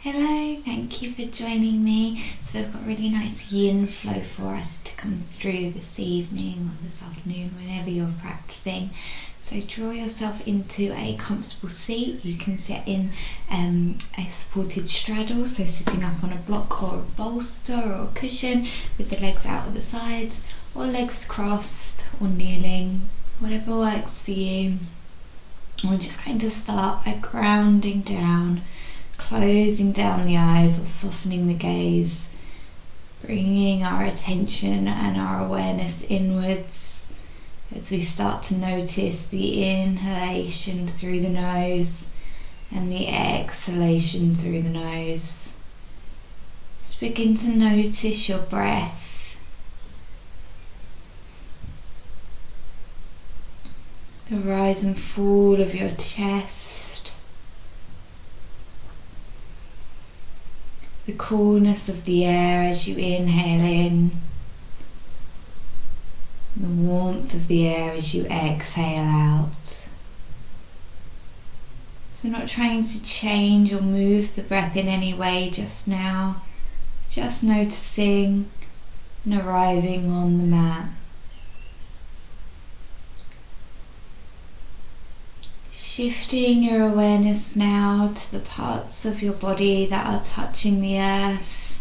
Hello, thank you for joining me. So we've got a really nice yin flow for us to come through this evening or this afternoon, whenever you're practicing. So draw yourself into a comfortable seat. You can sit in a supported straddle, so sitting up on a block or a bolster or a cushion with the legs out at the sides, or legs crossed, or kneeling, whatever works for you. And we're just going to start by grounding down, closing down the eyes or softening the gaze, bringing our attention and our awareness inwards as we start to notice the inhalation through the nose and the exhalation through the nose. Just begin to notice your breath, the rise and fall of your chest, the coolness of the air as you inhale in, the warmth of the air as you exhale out. So not trying to change or move the breath in any way just now, just noticing and arriving on the mat. Shifting your awareness now to the parts of your body that are touching the earth,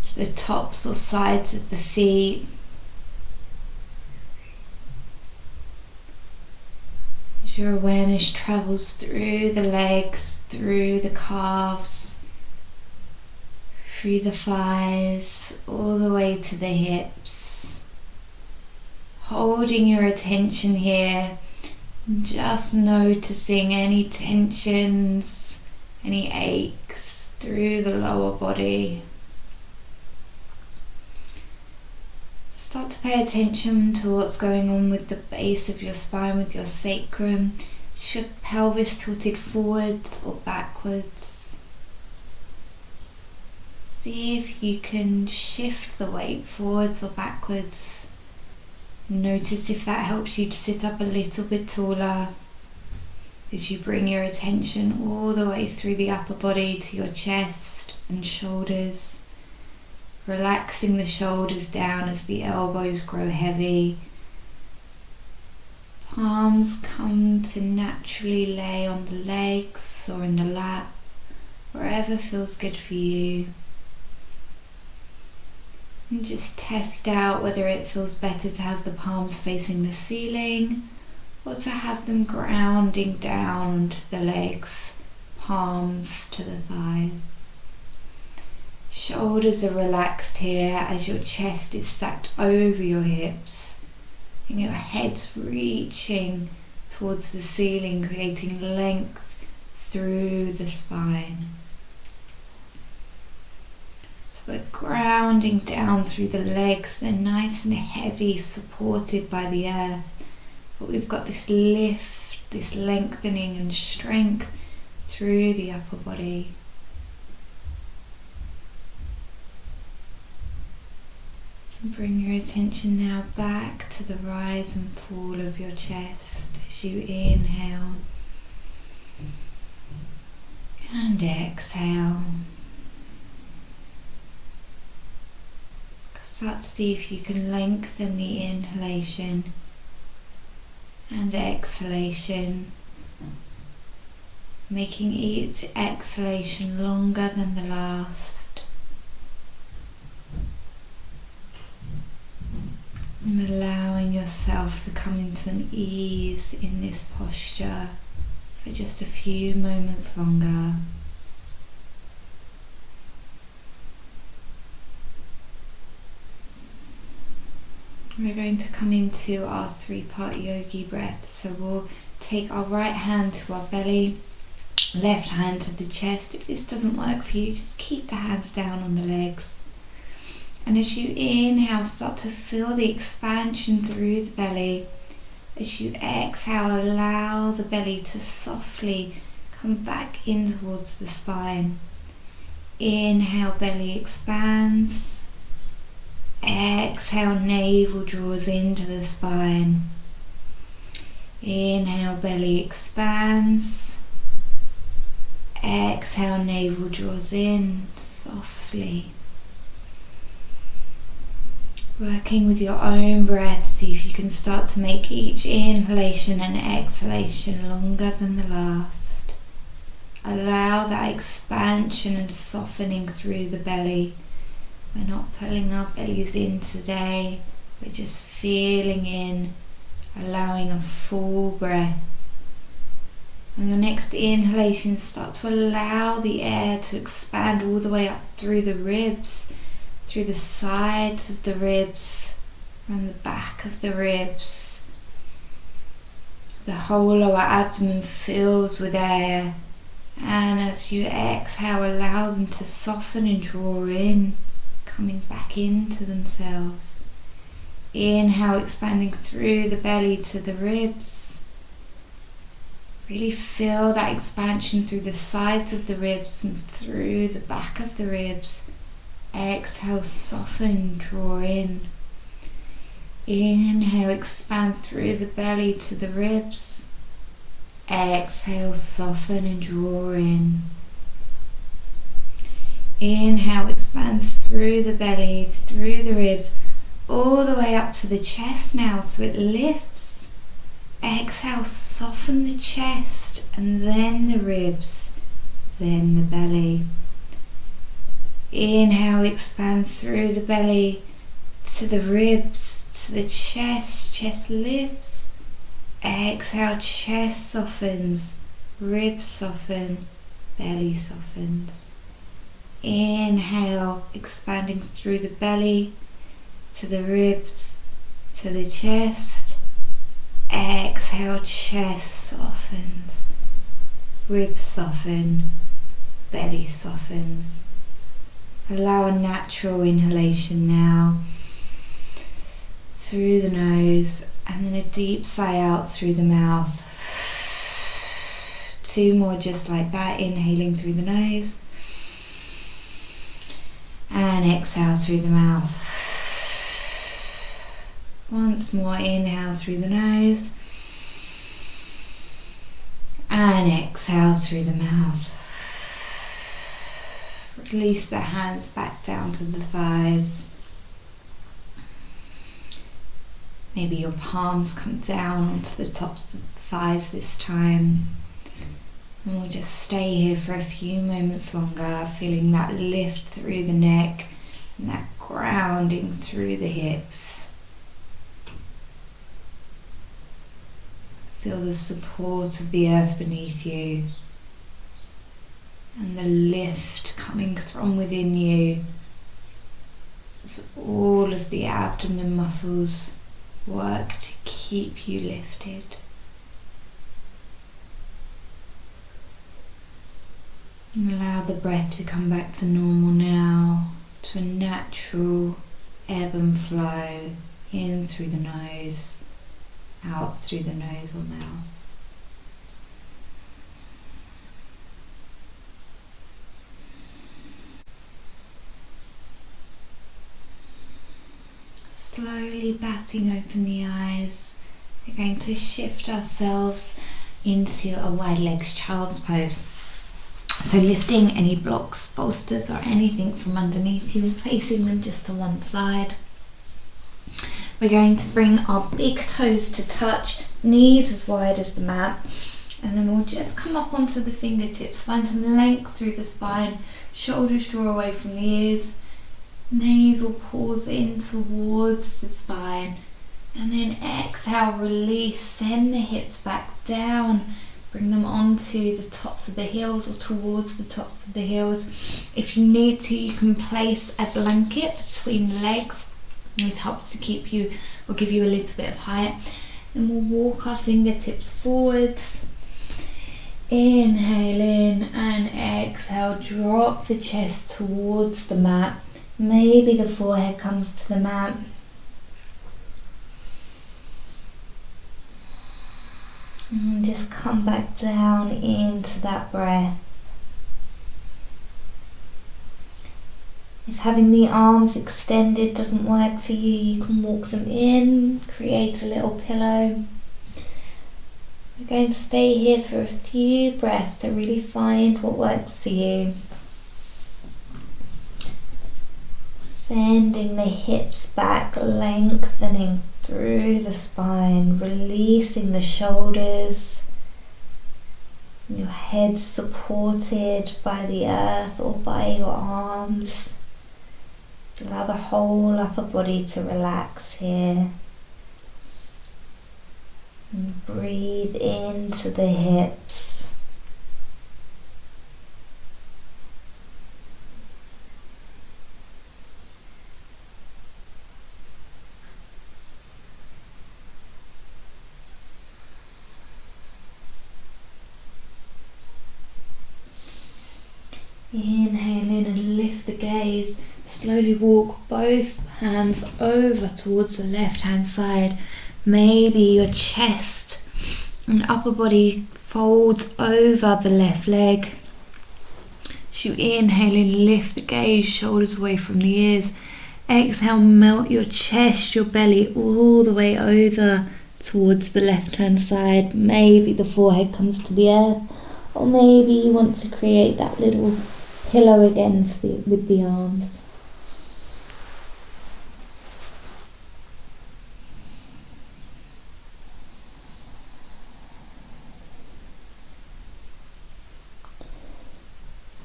to the tops or sides of the feet, as your awareness travels through the legs, through the calves, through the thighs, all the way to the hips, holding your attention here. Just noticing any tensions, any aches through the lower body. Start to pay attention to what's going on with the base of your spine, with your sacrum. Is your pelvis tilted forwards or backwards? See if you can shift the weight forwards or backwards. Notice if that helps you to sit up a little bit taller as you bring your attention all the way through the upper body to your chest and shoulders, relaxing the shoulders down as the elbows grow heavy. Palms come to naturally lay on the legs or in the lap, wherever feels good for you. And just test out whether it feels better to have the palms facing the ceiling or to have them grounding down onto the legs, palms to the thighs. Shoulders are relaxed here as your chest is stacked over your hips and your head's reaching towards the ceiling, creating length through the spine. So we're grounding down through the legs, they're nice and heavy, supported by the earth. But we've got this lift, this lengthening and strength through the upper body. And bring your attention now back to the rise and fall of your chest as you inhale and exhale. Start to see if you can lengthen the inhalation and exhalation, making each exhalation longer than the last, and allowing yourself to come into an ease in this posture for just a few moments longer. We're going to come into our 3-part yogi breath. So we'll take our right hand to our belly, left hand to the chest. If this doesn't work for you, just keep the hands down on the legs. And as you inhale, start to feel the expansion through the belly. As you exhale, allow the belly to softly come back in towards the spine. Inhale, belly expands. Exhale, navel draws into the spine. Inhale, belly expands. Exhale, navel draws in softly. Working with your own breath, see if you can start to make each inhalation and exhalation longer than the last. Allow that expansion and softening through the belly. We're not pulling our bellies in today, we're just feeling in, allowing a full breath. On your next inhalation, start to allow the air to expand all the way up through the ribs, through the sides of the ribs, from the back of the ribs. The whole lower abdomen fills with air, and as you exhale, allow them to soften and draw in, coming back into themselves. Inhale, expanding through the belly to the ribs. Really feel that expansion through the sides of the ribs and through the back of the ribs. Exhale, soften, draw in. Inhale, expand through the belly to the ribs. Exhale, soften and draw in. Inhale, expand through the belly, through the ribs, all the way up to the chest now, so it lifts. Exhale, soften the chest, and then the ribs, then the belly. Inhale, expand through the belly to the ribs, to the chest. Chest lifts. Exhale, chest softens, ribs soften, belly softens. Inhale, expanding through the belly to the ribs, to the chest. Exhale, chest softens, ribs soften, belly softens. Allow a natural inhalation now through the nose, and then a deep sigh out through the mouth. 2 more just like that, inhaling through the nose and exhale through the mouth. Once more, inhale through the nose and exhale through the mouth. Release the hands back down to the thighs. Maybe your palms come down onto the tops of the thighs this time. And we'll just stay here for a few moments longer, feeling that lift through the neck and that grounding through the hips. Feel the support of the earth beneath you and the lift coming from within you as all of the abdomen muscles work to keep you lifted. And allow the breath to come back to normal now, to a natural ebb and flow, in through the nose, out through the nose or mouth. Slowly batting open the eyes, we're going to shift ourselves into a wide legs child's pose. So lifting any blocks, bolsters or anything from underneath you and placing them just to one side. We're going to bring our big toes to touch, knees as wide as the mat, and then we'll just come up onto the fingertips, find some length through the spine, shoulders draw away from the ears, navel pulls in towards the spine, and then exhale, release, send the hips back down, bring them onto the tops of the heels or towards the tops of the heels. If you need to, you can place a blanket between the legs. It helps to keep you or give you a little bit of height. Then we'll walk our fingertips forwards. Inhale in and exhale, drop the chest towards the mat. Maybe the forehead comes to the mat. And just come back down into that breath. If having the arms extended doesn't work for you, you can walk them in, create a little pillow. We're going to stay here for a few breaths to really find what works for you. Sending the hips back, lengthening through the spine, releasing the shoulders. Your head supported by the earth or by your arms. Allow the whole upper body to relax here. And breathe into the hips. Inhale in and lift the gaze. Slowly walk both hands over towards the left hand side. Maybe your chest and upper body folds over the left leg. As you inhale in, lift the gaze, shoulders away from the ears. Exhale, melt your chest, your belly all the way over towards the left hand side. Maybe the forehead comes to the earth, or maybe you want to create that little pillow again with the arms.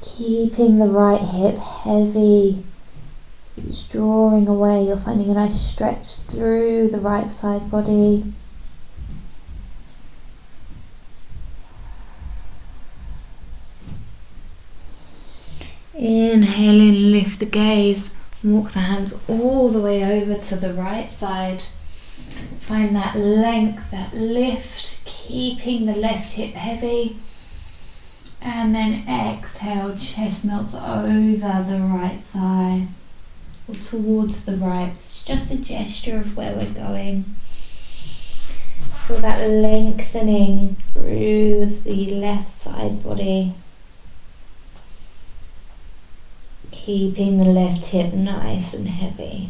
Keeping the right hip heavy, just drawing away. You're finding a nice stretch through the right side body. Inhale in, lift the gaze, walk the hands all the way over to the right side. Find that length, that lift, keeping the left hip heavy. And then exhale, chest melts over the right thigh or towards the right. It's just a gesture of where we're going. Feel that lengthening through the left side body. Keeping the left hip nice and heavy.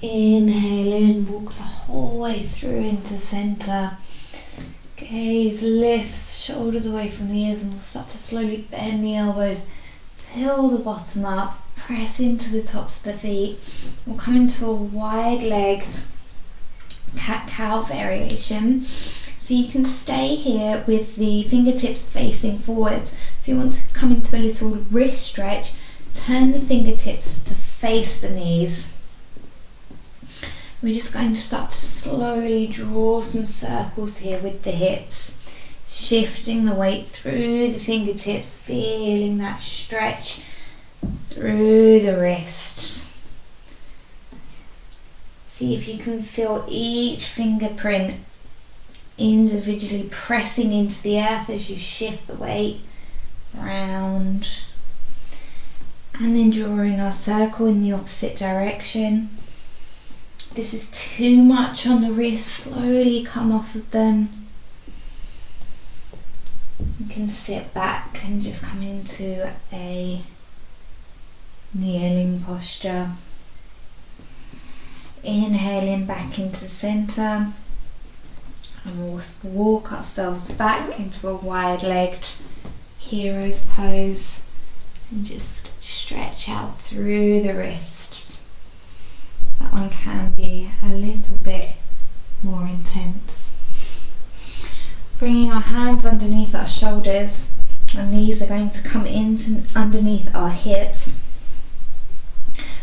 Inhale in, walk the whole way through into center. Gaze lifts, shoulders away from the ears, and we'll start to slowly bend the elbows. Fill the bottom up, press into the tops of the feet. We'll come into a wide-legged cat-cow variation. So you can stay here with the fingertips facing forward. If you want to come into a little wrist stretch, turn the fingertips to face the knees. We're just going to start to slowly draw some circles here with the hips, shifting the weight through the fingertips, feeling that stretch through the wrists. See if you can feel each fingerprint individually pressing into the earth as you shift the weight round. And then drawing our circle in the opposite direction. If this is too much on the wrist, slowly come off of them. You can sit back and just come into a kneeling posture. Inhaling back into center. And we'll walk ourselves back into a wide-legged hero's pose. And just stretch out through the wrists. That one can be a little bit more intense. Bringing our hands underneath our shoulders. Our knees are going to come in underneath our hips.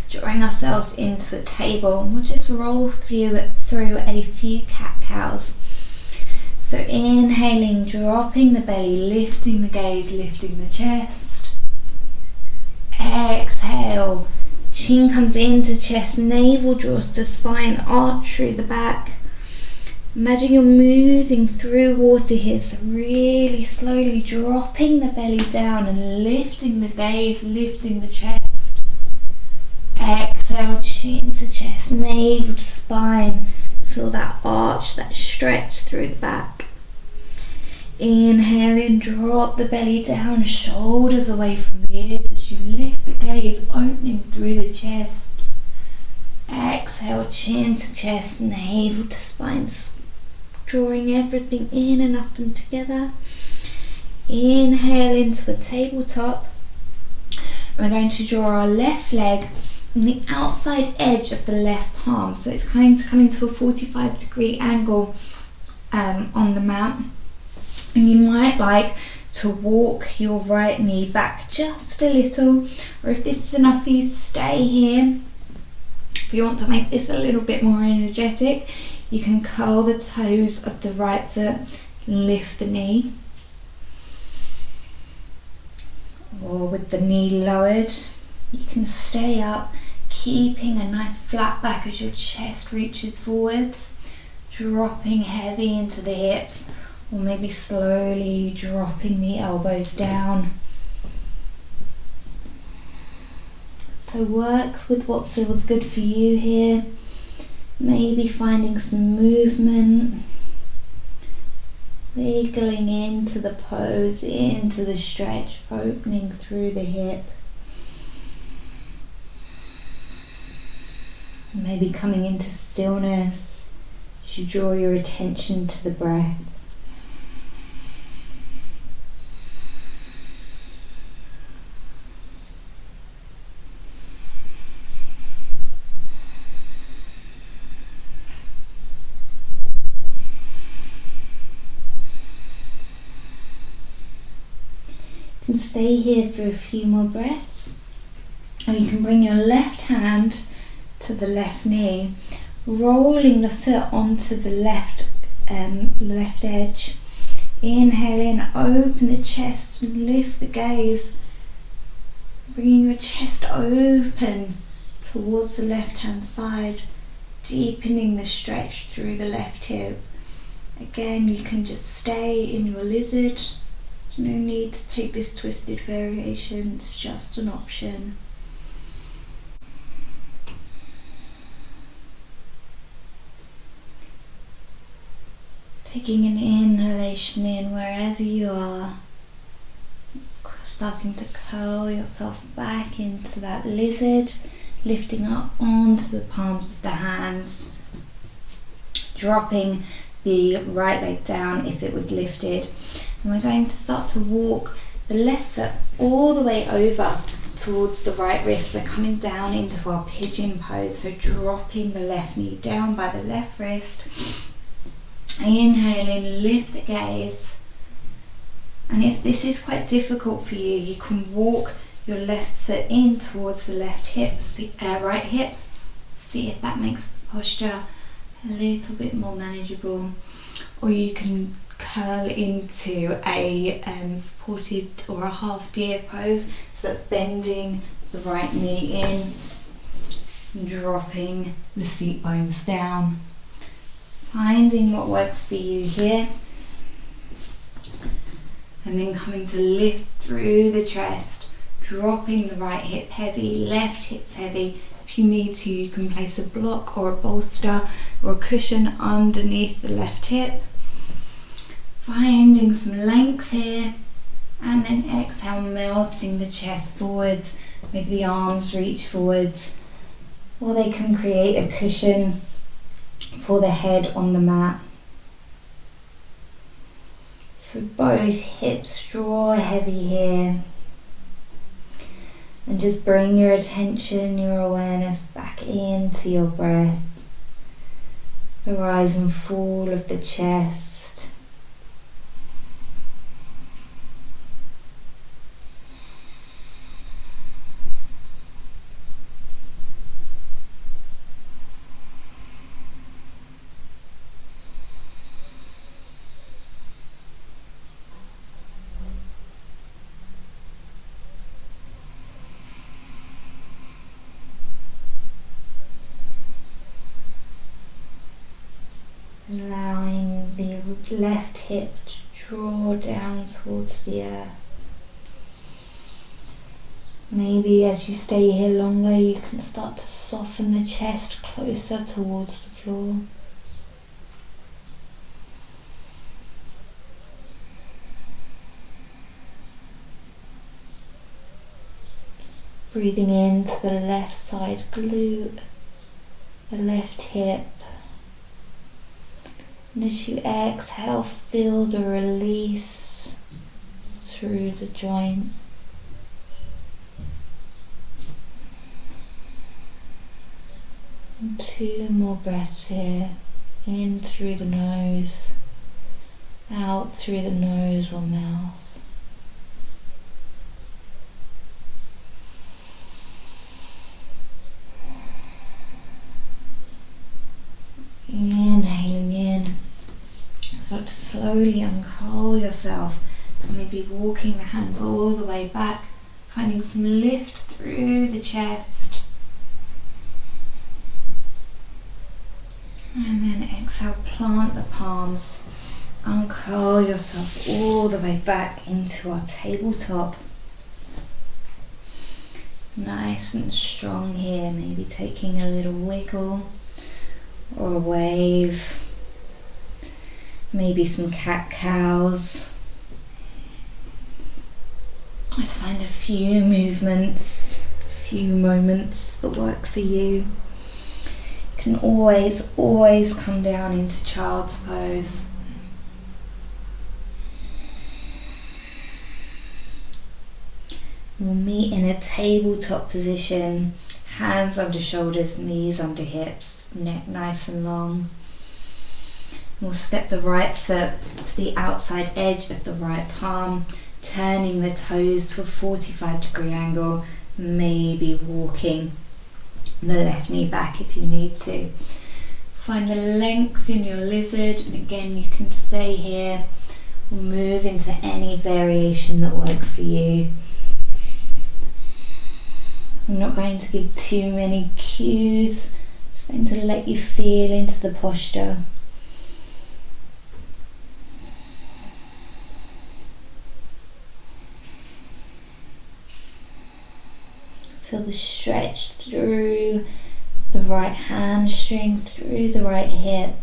Drawing ourselves into a table. We'll just roll through a few cat-cows. So inhaling, dropping the belly, lifting the gaze, lifting the chest. Exhale, chin comes into chest, navel draws to spine, arch through the back. Imagine you're moving through water here, so really slowly dropping the belly down and lifting the gaze, lifting the chest. Exhale, chin to chest, navel to spine. Feel that arch, that stretch through the back. Inhale in, drop the belly down, shoulders away from the ears as you lift the gaze, opening through the chest. Exhale, chin to chest, navel to spine, drawing everything in and up and together. Inhale into a tabletop. We're going to draw our left leg on the outside edge of the left palm, so it's going to come into a 45-degree angle on the mat. And you might like to walk your right knee back just a little, or if this is enough for you, stay here. If you want to make this a little bit more energetic, you can curl the toes of the right foot, lift the knee, or with the knee lowered, you can stay up, keeping a nice flat back as your chest reaches forwards, dropping heavy into the hips, or maybe slowly dropping the elbows down. So work with what feels good for you here. Maybe finding some movement, wiggling into the pose, into the stretch, opening through the hip. Maybe coming into stillness as you draw your attention to the breath. You can stay here for a few more breaths, or you can bring your left hand to the left knee, rolling the foot onto the left edge. Inhale in, open the chest, lift the gaze, bringing your chest open towards the left hand side, deepening the stretch through the left hip. Again, you can just stay in your lizard. There's no need to take this twisted variation, it's just an option. Taking an inhalation in wherever you are, starting to curl yourself back into that lizard, lifting up onto the palms of the hands, dropping the right leg down if it was lifted. And we're going to start to walk the left foot all the way over towards the right wrist. We're coming down into our pigeon pose, so dropping the left knee down by the left wrist. Inhaling, lift the gaze. And if this is quite difficult for you, you can walk your left foot in towards the left hip, right hip. See if that makes the posture a little bit more manageable. Or you can curl into a supported or a half deer pose, so that's bending the right knee in and dropping the seat bones down. Finding what works for you here, and then coming to lift through the chest, dropping the right hip heavy, left hips heavy. If you need to, you can place a block or a bolster or a cushion underneath the left hip. Finding some length here, and then exhale, melting the chest forwards. Maybe the arms reach forwards, or they can create a cushion for the head on the mat. So both hips draw heavy here, and just bring your attention, your awareness back into your breath, the rise and fall of the chest. Allowing the left hip to draw down towards the earth. Maybe as you stay here longer, you can start to soften the chest closer towards the floor. Breathing into the left side glute, the left hip. And as you exhale, feel the release through the joint. And 2 more breaths here. In through the nose, out through the nose or mouth. Inhaling in. Start to slowly uncurl yourself. Maybe walking the hands all the way back, finding some lift through the chest. And then exhale, plant the palms. Uncurl yourself all the way back into our tabletop. Nice and strong here, maybe taking a little wiggle or a wave. Maybe some cat-cows. Just find a few movements, a few moments that work for you. You can always come down into child's pose. We'll meet in a tabletop position, hands under shoulders, knees under hips, neck nice and long. We'll step the right foot to the outside edge of the right palm, turning the toes to a 45-degree angle, maybe walking the left knee back if you need to. Find the length in your lizard, and again you can stay here or move into any variation that works for you. I'm not going to give too many cues, just going to let you feel into the posture. Feel the stretch through the right hamstring, through the right hip.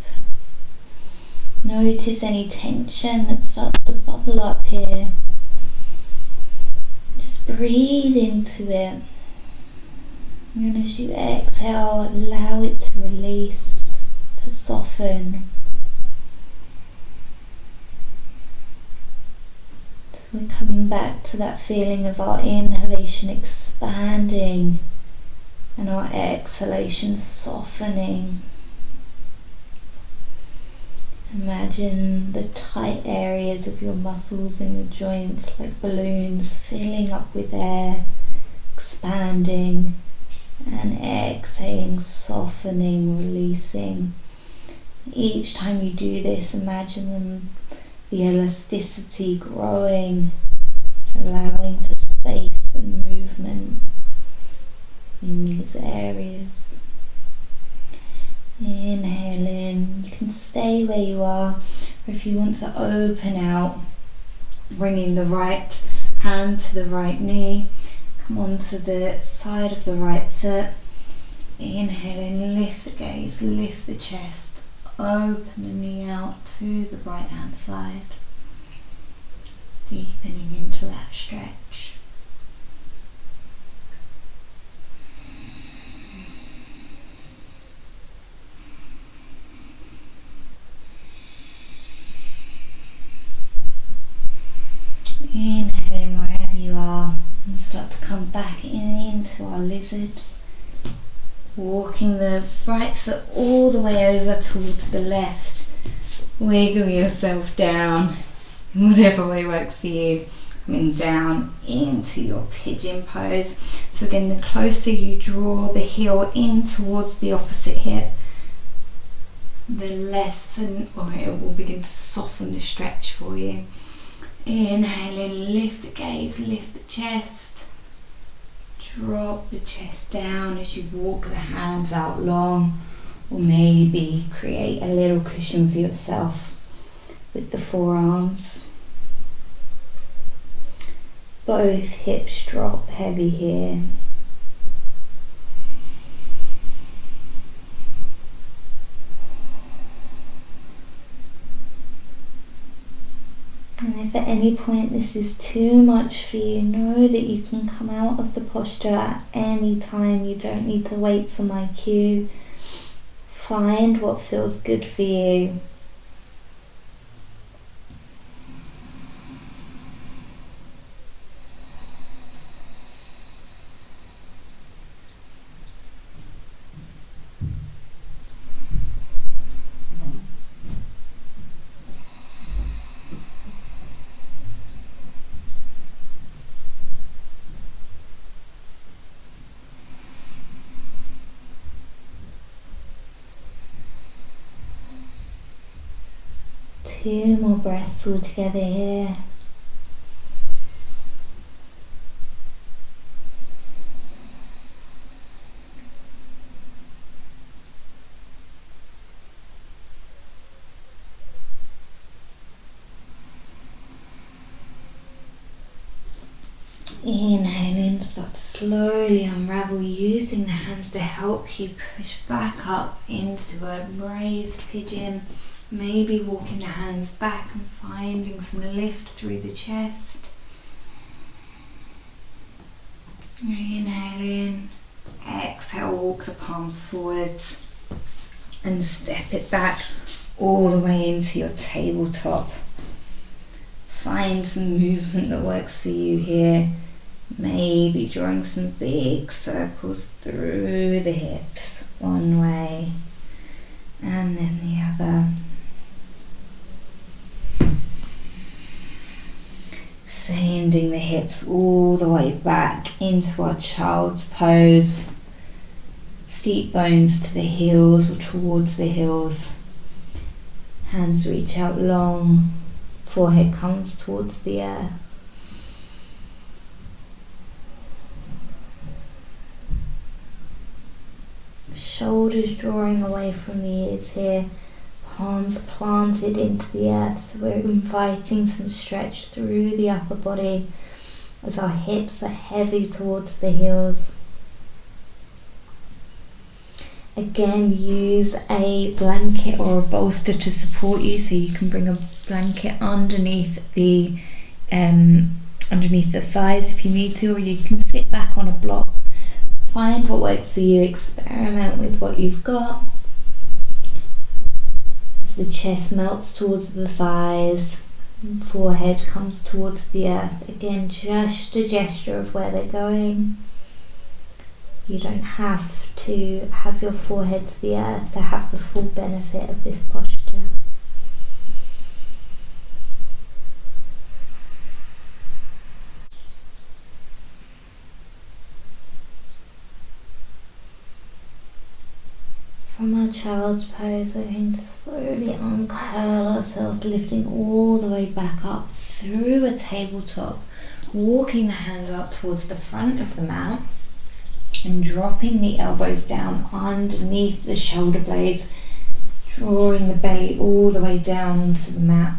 Notice any tension that starts to bubble up here. Just breathe into it. And as you exhale, allow it to release, to soften. So we're coming back to that feeling of our inhalation expanding and our exhalation softening. Imagine the tight areas of your muscles and your joints like balloons filling up with air, expanding and exhaling, softening, releasing. Each time you do this, imagine the elasticity growing, allowing for space and movement in these areas. Inhale in. You can stay where you are, or if you want to open out, bringing the right hand to the right knee, come onto the side of the right foot. Inhale in, lift the gaze, lift the chest, open the knee out to the right hand side, deepening into that stretch. Inhale in wherever you are, and start to come back into our lizard. Walking the right foot all the way over towards the left. Wiggle yourself down in whatever way works for you. Coming down into your pigeon pose. So again, the closer you draw the heel in towards the opposite hip, the less it will begin to soften the stretch for you. Inhale in, lift the gaze, lift the chest. Drop the chest down as you walk the hands out long, or maybe create a little cushion for yourself with the forearms. Both hips drop heavy here. And if at any point this is too much for you, know that you can come out of the posture at any time. You don't need to wait for my cue. Find what feels good for you. Two more breaths all together here. Inhale in, start to slowly unravel, using the hands to help you push back up into a raised pigeon. Maybe walking the hands back and finding some lift through the chest. Inhale in, exhale, walk the palms forwards and step it back all the way into your tabletop. Find some movement that works for you here. Maybe drawing some big circles through the hips, one way and then the other. Sending the hips all the way back into our child's pose. Seat bones to the heels or towards the heels. Hands reach out long. Forehead comes towards the earth. Shoulders drawing away from the ears here. Palms planted into the earth, so we're inviting some stretch through the upper body as our hips are heavy towards the heels. Again, use a blanket or a bolster to support you, so you can bring a blanket underneath the thighs if you need to, or you can sit back on a block. Find what works for you, experiment with what you've got. As the chest melts towards the thighs, forehead comes towards the earth. Again, just a gesture of where they're going. You don't have to have your forehead to the earth to have the full benefit of this posture. From our child's pose, we're going to slowly uncurl ourselves, lifting all the way back up through a tabletop, walking the hands up towards the front of the mat and dropping the elbows down underneath the shoulder blades, drawing the belly all the way down onto the mat.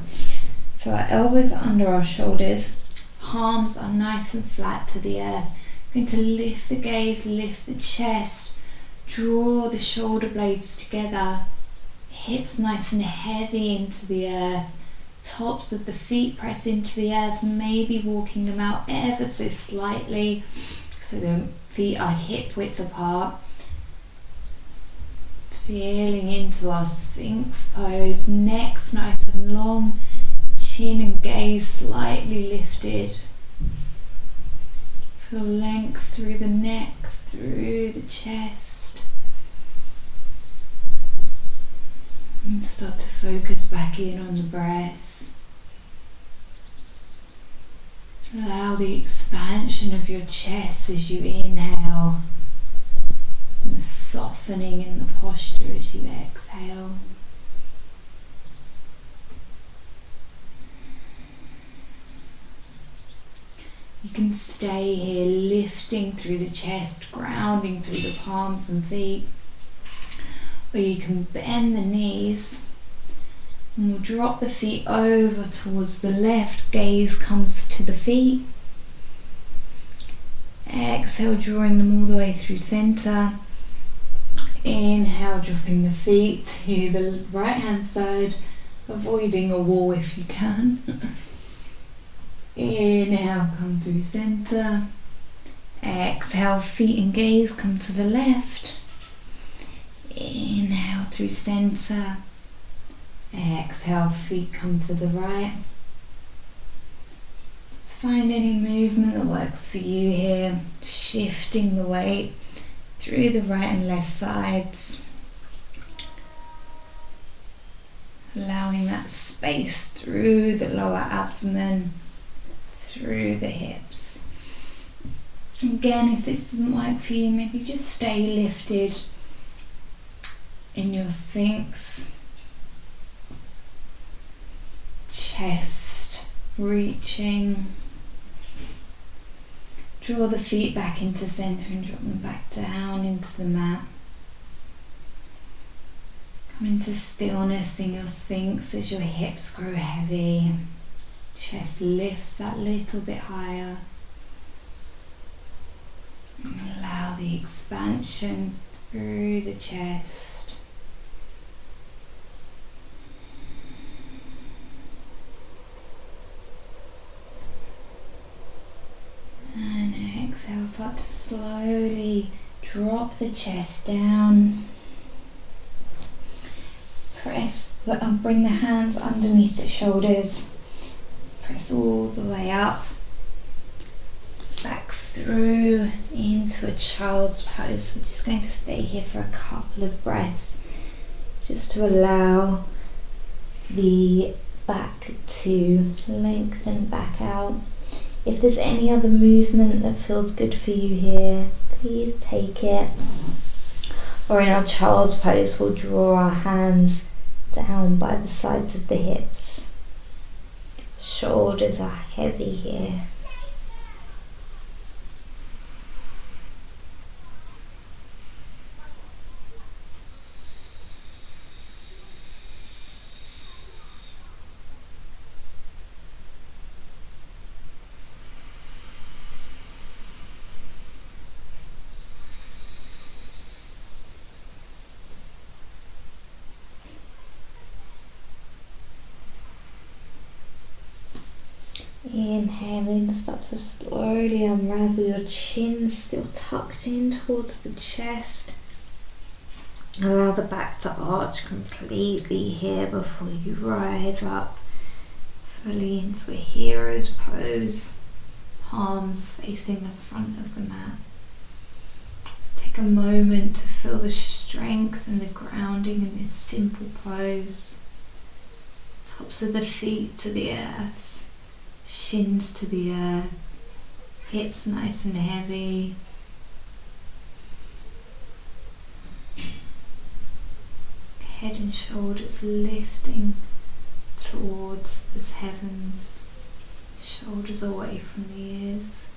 So our elbows are under our shoulders, palms are nice and flat to the earth. We're going to lift the gaze, lift the chest, draw the shoulder blades together, hips nice and heavy into the earth, tops of the feet press into the earth, maybe walking them out ever so slightly so the feet are hip width apart. Feeling into our Sphinx pose, neck's nice and long, chin and gaze slightly lifted. Feel length through the neck, through the chest. And start to focus back in on the breath. Allow the expansion of your chest as you inhale, and the softening in the posture as you exhale. You can stay here, lifting through the chest, grounding through the palms and feet. Or you can bend the knees and we'll drop the feet over towards the left, gaze comes to the feet. Exhale, drawing them all the way through center. Inhale, dropping the feet to the right hand side, avoiding a wall if you can. Inhale, come through center. Exhale, feet and gaze come to the left. Inhale through center. Exhale, feet come to the right. Let's find any movement that works for you here. Shifting the weight through the right and left sides. Allowing that space through the lower abdomen, through the hips. Again, if this doesn't work for you, maybe just stay lifted in your Sphinx. Chest reaching. Draw the feet back into center and drop them back down into the mat. Come into stillness in your Sphinx as your hips grow heavy. Chest lifts that little bit higher. And allow the expansion through the chest. And exhale, start to slowly drop the chest down. Bring the hands underneath the shoulders. Press all the way up. Back through into a child's pose. We're just going to stay here for a couple of breaths, just to allow the back to lengthen back out. If there's any other movement that feels good for you here, please take it. Or in our child's pose, we'll draw our hands down by the sides of the hips. Shoulders are heavy here. Inhale in, start to slowly unravel your chin, still tucked in towards the chest. Allow the back to arch completely here before you rise up fully into a hero's pose, palms facing the front of the mat. Just take a moment to feel the strength and the grounding in this simple pose. Tops of the feet to the earth. Shins to the earth, hips nice and heavy. Head and shoulders lifting towards the heavens, shoulders away from the ears.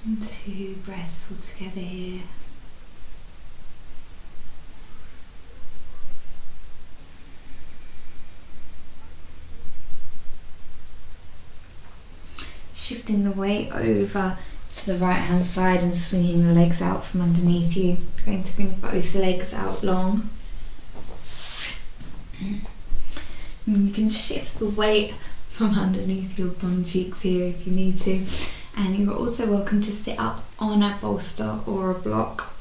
And 2 breaths all together here. Shifting the weight over to the right hand side and swinging the legs out from underneath you. You're going to bring both legs out long. And you can shift the weight from underneath your bum cheeks here if you need to. And you're also welcome to sit up on a bolster or a block,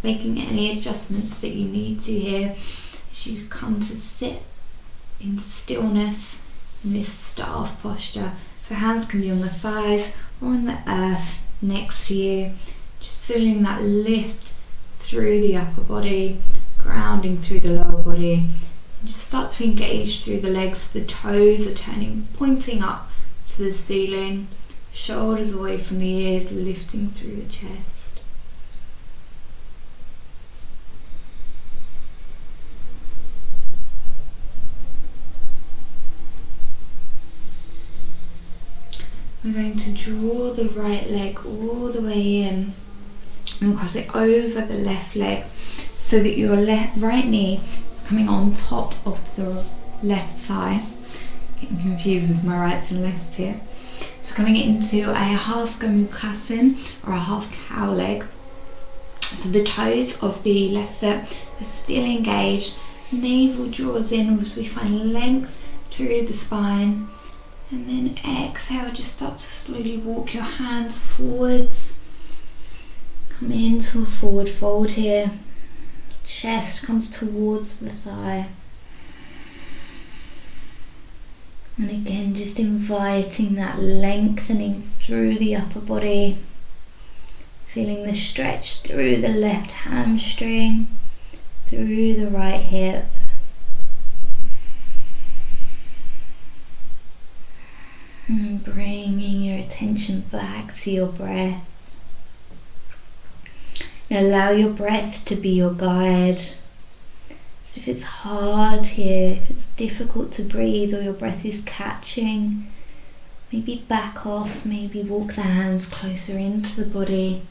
making any adjustments that you need to here as you come to sit in stillness in this staff posture. So hands can be on the thighs or on the earth next to you. Just feeling that lift through the upper body, grounding through the lower body. And just start to engage through the legs. The toes are turning, pointing up to the ceiling. Shoulders away from the ears, lifting through the chest. We're going to draw the right leg all the way in and cross it over the left leg so that your right knee is coming on top of the left thigh. Getting confused with my rights and lefts here. So we're coming into a half gomukasan, or a half cow leg. So the toes of the left foot are still engaged, navel draws in as we find length through the spine, and then exhale, just start to slowly walk your hands forwards. Come into a forward fold here, chest comes towards the thigh, and again just inviting that lengthening through the upper body. Feeling the stretch through the left hamstring, through the right hip. And bringing your attention back to your breath. And allow your breath to be your guide. So if it's hard here, if it's difficult to breathe or your breath is catching, maybe back off, maybe walk the hands closer into the body.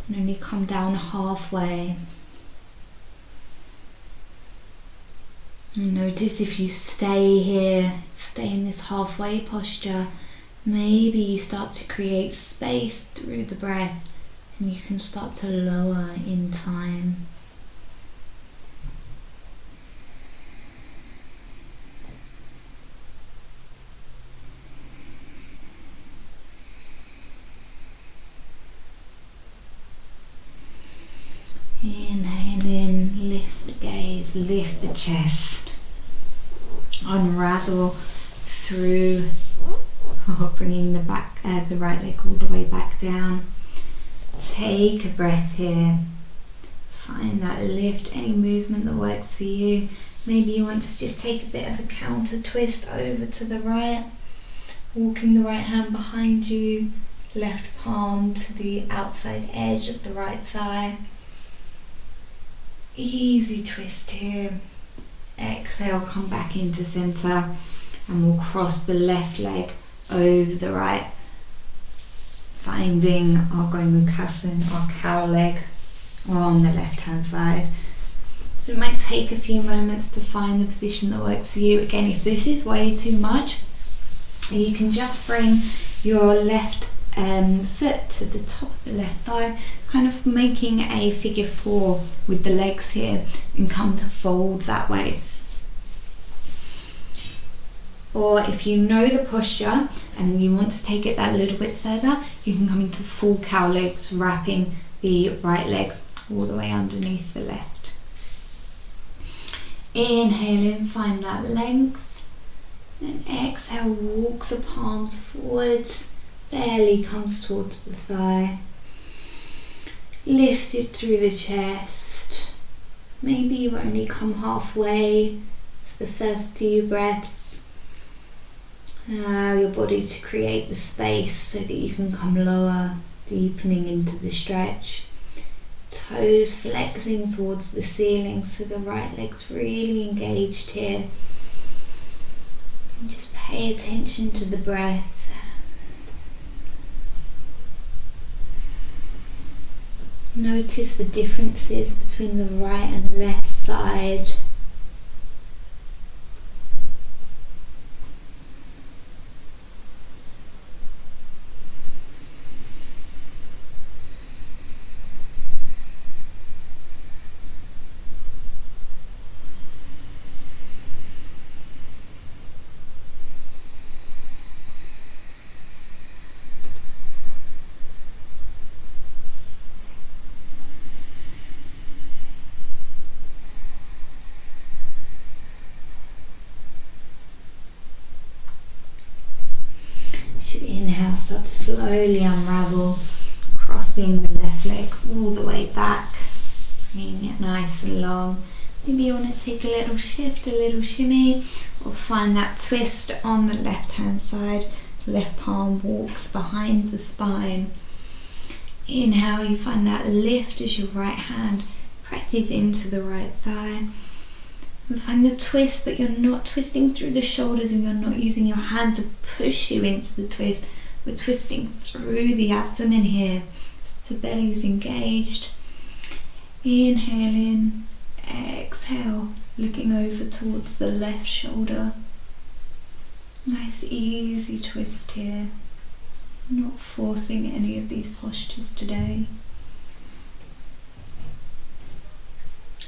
And only come down halfway. And notice if you stay here, stay in this halfway posture, maybe you start to create space through the breath and you can start to lower in time. Inhale in, lift the gaze, lift the chest, unravel through, bringing the right leg all the way back down. Take a breath here, find that lift, any movement that works for you. Maybe you want to just take a bit of a counter twist over to the right, walking the right hand behind you, left palm to the outside edge of the right thigh. Easy twist here. Exhale, come back into center, and we'll cross the left leg over the right, finding our gomukasan, our cow leg, on the left hand side. So it might take a few moments to find the position that works for you. Again, if this is way too much, you can just bring your left foot to the top of the left thigh, kind of making a figure 4 with the legs here, and come to fold that way. Or if you know the posture and you want to take it that little bit further, you can come into full cow legs, wrapping the right leg all the way underneath the left. Inhale in, find that length, and exhale, walk the palms forwards. Belly comes towards the thigh. Lift it through the chest. Maybe you only come halfway for the first few breaths. Allow your body to create the space so that you can come lower, deepening into the stretch. Toes flexing towards the ceiling, so the right leg's really engaged here. And just pay attention to the breath. Notice the differences between the right and left side. Inhale, start to slowly unravel, crossing the left leg all the way back, bringing it nice and long. Maybe you want to take a little shift, a little shimmy, or find that twist on the left hand side. The left palm walks behind the spine. Inhale, you find that lift as your right hand presses into the right thigh. And find the twist, but you're not twisting through the shoulders and you're not using your hand to push you into the twist. We're twisting through the abdomen here. So the belly's engaged. Inhale in, exhale, looking over towards the left shoulder. Nice easy twist here. Not forcing any of these postures today.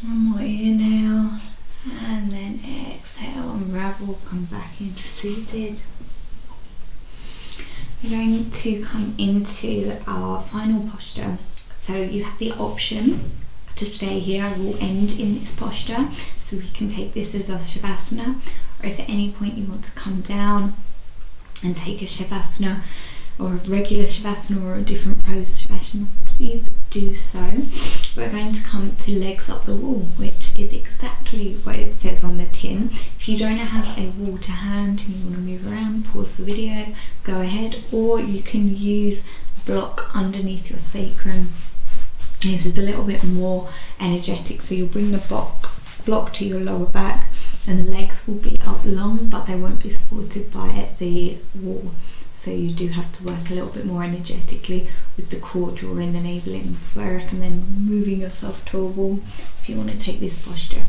One more inhale and then exhale, unravel, come back into seated. We're going to come into our final posture. So you have the option to stay here. I will end in this posture, so we can take this as a Shavasana, or if at any point you want to come down and take a Shavasana or a regular Shavasana or a different pose Shavasana, please do so. We're going to come to legs up the wall, which is exactly what it says on the tin. If you don't have a wall to hand and you want to move around, pause the video, go ahead, or you can use a block underneath your sacrum. This is a little bit more energetic, so you'll bring the block to your lower back and the legs will be up long, but they won't be supported by the wall. So you do have to work a little bit more energetically with the core drawing the navel in. So I recommend moving yourself to a wall if you want to take this posture.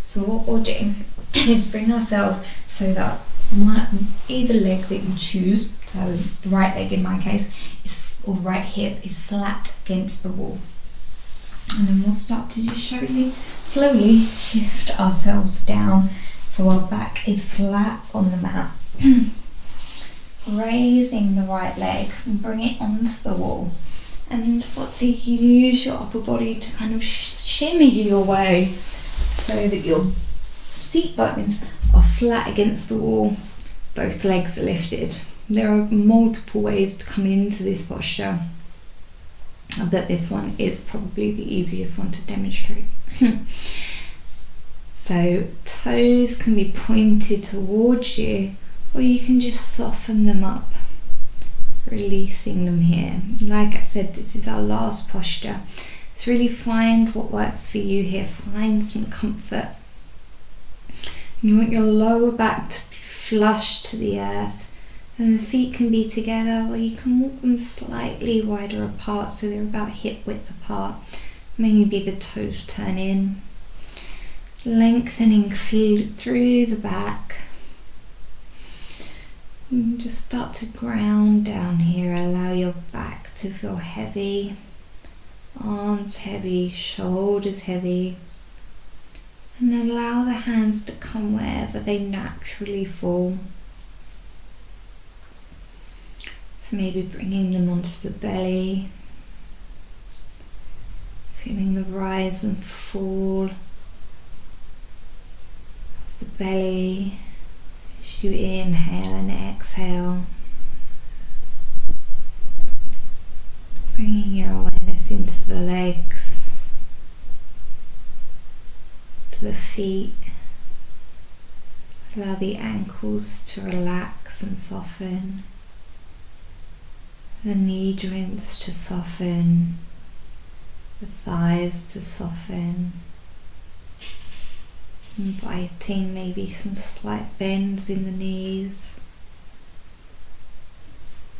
So what we'll do is bring ourselves so that either leg that you choose, so the right leg in my case, or right hip is flat against the wall. And then we'll start to just slowly shift ourselves down so our back is flat on the mat. Raising the right leg and bring it onto the wall, and start to use your upper body to kind of shimmy your way so that your seat bones are flat against the wall, both legs are lifted. There are multiple ways to come into this posture, but this one is probably the easiest one to demonstrate. So toes can be pointed towards you, or you can just soften them up, releasing them here. Like I said, this is our last posture. So really find what works for you here. Find some comfort. You want your lower back to be flush to the earth, and the feet can be together, or you can walk them slightly wider apart so they're about hip width apart. Maybe the toes turn in. Lengthening through the back. And just start to ground down here. Allow your back to feel heavy, arms heavy, shoulders heavy, and then allow the hands to come wherever they naturally fall. So maybe bringing them onto the belly, feeling the rise and fall of the belly as you inhale and exhale. Bringing your awareness into the legs, to the feet. Allow the ankles to relax and soften, the knee joints to soften, the thighs to soften. Inviting maybe some slight bends in the knees,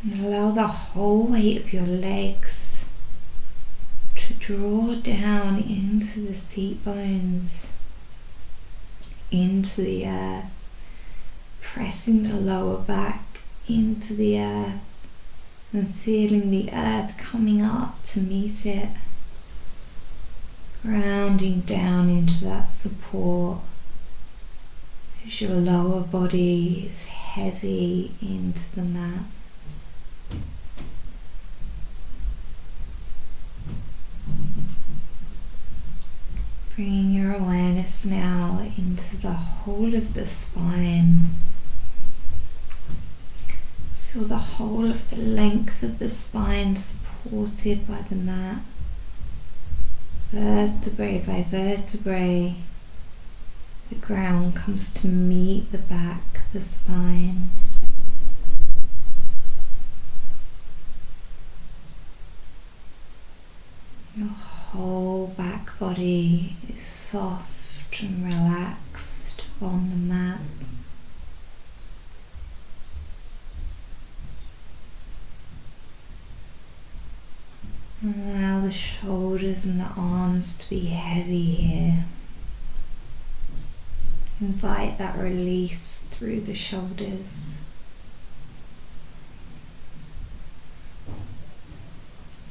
and allow the whole weight of your legs to draw down into the seat bones, into the earth, pressing the lower back into the earth and feeling the earth coming up to meet it. Grounding down into that support as your lower body is heavy into the mat. Bringing your awareness now into the whole of the spine. Feel the whole of the length of the spine supported by the mat. Vertebrae by vertebrae, the ground comes to meet the back, the spine. Your whole back body is soft and relaxed on the mat. Allow the shoulders and the arms to be heavy here. Invite that release through the shoulders.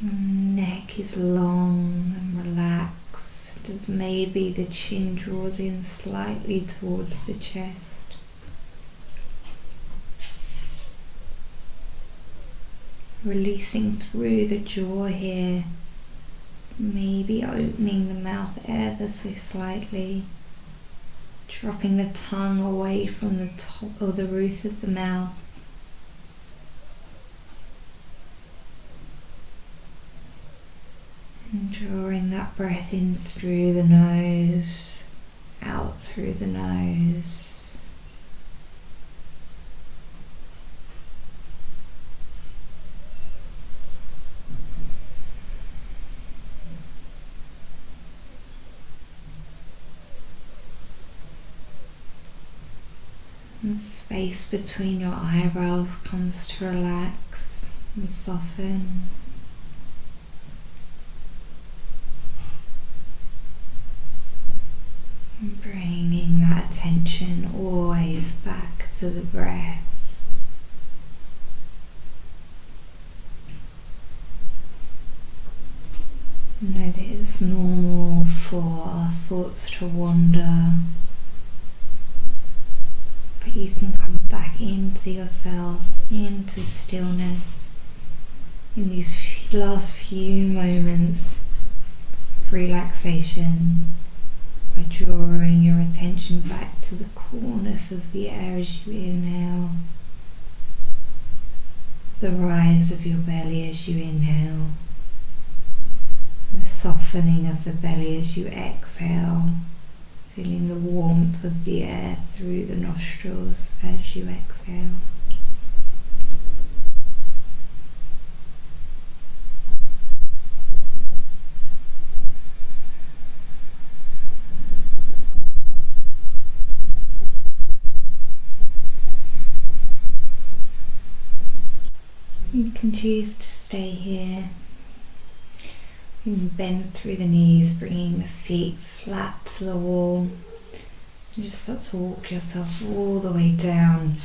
Neck is long and relaxed as maybe the chin draws in slightly towards the chest. Releasing through the jaw here, maybe opening the mouth ever so slightly, dropping the tongue away from the top or the roof of the mouth. And drawing that breath in through the nose, out through the nose. And space between your eyebrows comes to relax and soften. And bringing that attention always back to the breath. Know that it's normal for our thoughts to wander, but you can come back into yourself, into stillness in these last few moments of relaxation by drawing your attention back to the coolness of the air as you inhale, the rise of your belly as you inhale, the softening of the belly as you exhale, feeling the warmth of the air through the nostrils as you exhale. You can choose to stay here. You can bend through the knees, bringing the feet flat to the wall. And just start to walk yourself all the way down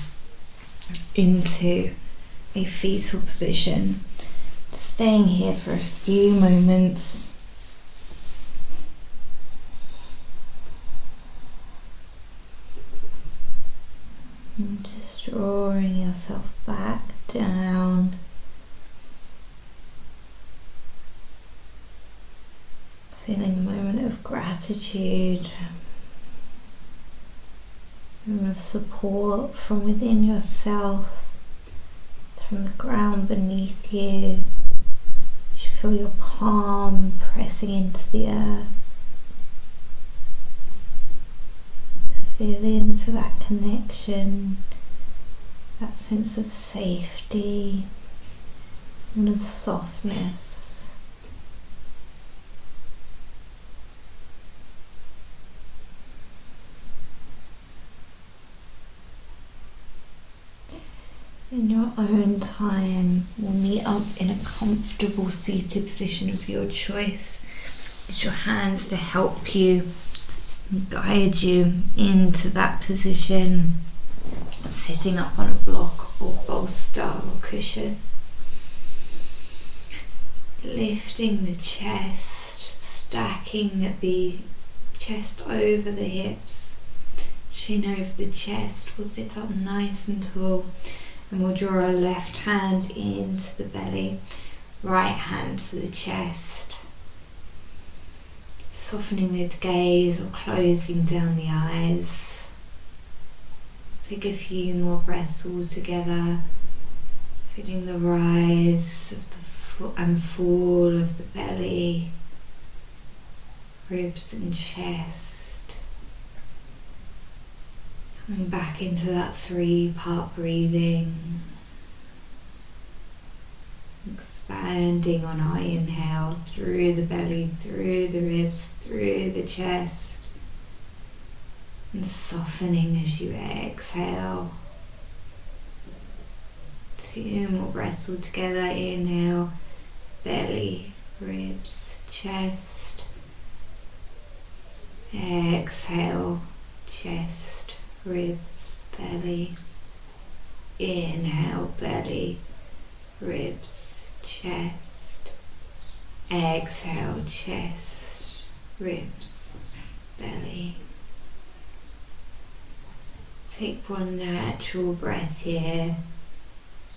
into a fetal position. Staying here for a few moments. And just drawing yourself back down. Feeling a moment of gratitude and of support from within yourself, from the ground beneath you. You feel your palm pressing into the earth. Feel into that connection, that sense of safety and of softness. In your own time, we'll meet up in a comfortable seated position of your choice. Use your hands to help you, guide you into that position, sitting up on a block or bolster or cushion. Lifting the chest, stacking the chest over the hips, chin over the chest. We'll sit up nice and tall. And we'll draw our left hand into the belly, right hand to the chest, softening the gaze or closing down the eyes. Take a few more breaths all together, feeling the rise of the and fall of the belly, ribs and chest. Coming back into that 3-part breathing, expanding on our inhale through the belly, through the ribs, through the chest, and softening as you exhale. 2 more breaths all together. Inhale, belly, ribs, chest. Exhale, chest, ribs, belly. Inhale, belly, ribs, chest. Exhale, chest, ribs, belly. Take one natural breath here.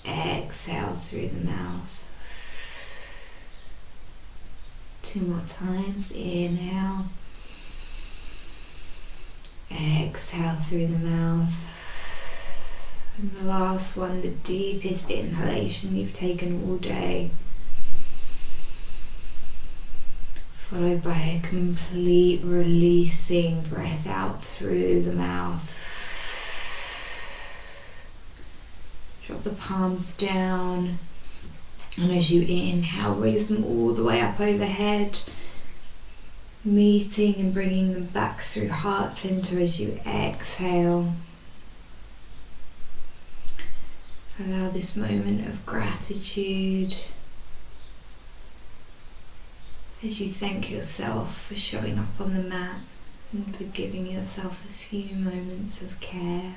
Exhale through the mouth. 2 more times. Inhale. Exhale through the mouth. And the last one, the deepest inhalation you've taken all day, followed by a complete releasing breath out through the mouth. Drop the palms down, and as you inhale, raise them all the way up overhead, meeting and bringing them back through heart center as you exhale. Allow this moment of gratitude as you thank yourself for showing up on the mat and for giving yourself a few moments of care.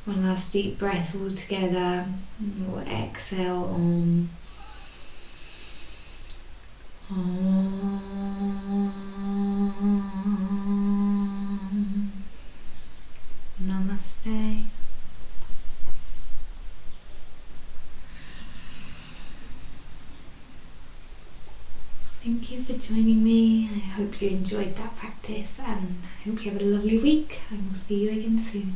One last deep breath all together, and we'll exhale on. Namaste. Thank you for joining me. I hope you enjoyed that practice, and I hope you have a lovely week, and we'll see you again soon.